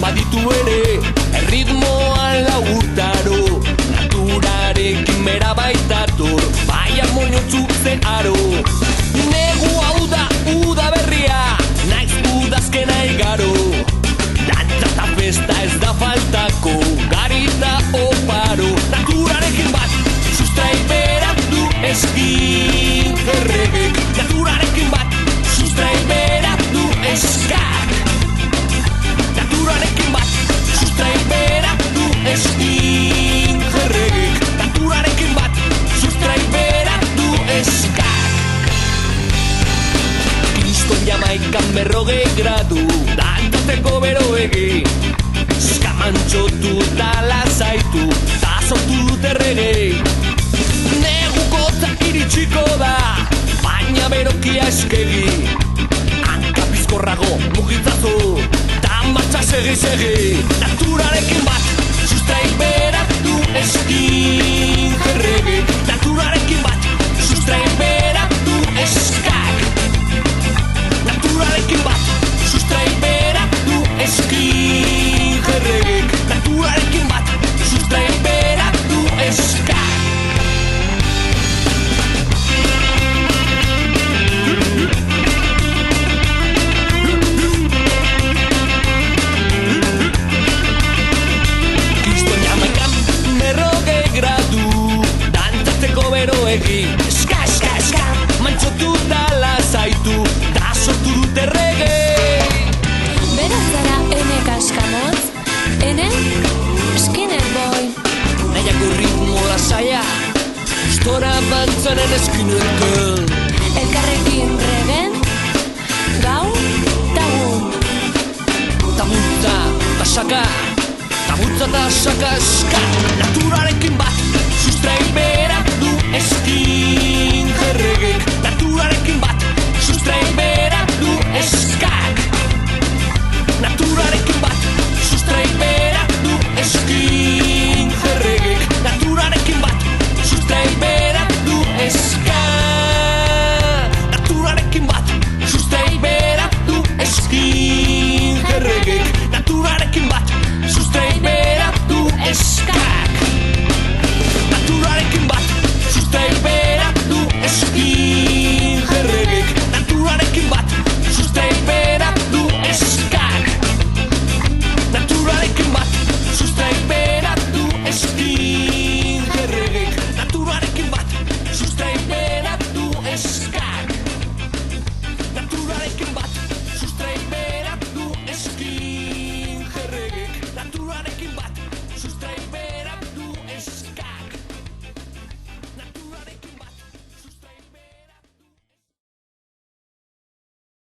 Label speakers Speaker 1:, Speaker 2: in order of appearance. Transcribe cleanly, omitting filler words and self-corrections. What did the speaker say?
Speaker 1: baditu ere erritmoan laurtaro, naturarekin bera baitator, bai harmoniontzu zeharo. Negu hau da uda berria, naiz udazkena igaro, dantza eta festa ez da faltako, garita oparo, naturarekin bat sustrai beratu eskin erregek, naturarekin bat sustrai beratu eskak, naturarekin bat sustrai beratu eskin erregek, naturarekin bat sustrai beratu eskak. Kriston Jamaikan 40 gradu, dantatzeko beroegi, eskamantxotu eta lasaitu, ta sortu dut erregei. Negukotza iritsiko da, baina berokia eskegi, hanka bizkorrago mugitzazu, ta martxa segi. Naturarekin bat sustrai beratu eskin erregei, naturarekin bat sustrai beratu eskak, naturarekin bat sustrai beratu eskin erregei, naturarekin bat sustrai beratu eskak. Kriston Jamaikan 40 gradu, dantzatzeko beroegi, eska, mantxotu eta lasaitu, ta sortu dut erregei.
Speaker 2: Beraz zara ene kaskamotz, ene Skinner Boy.
Speaker 1: Nahiako ritmo lasaia, gustora bantzaren eskineken,
Speaker 2: Elkarrekin regen, gau, tagun.
Speaker 1: tabutza, tasaka, tabutza eta saka eska, naturarekin bat sustrai beratu eskin erregek, naturarekin bat sustrai beratu eskak.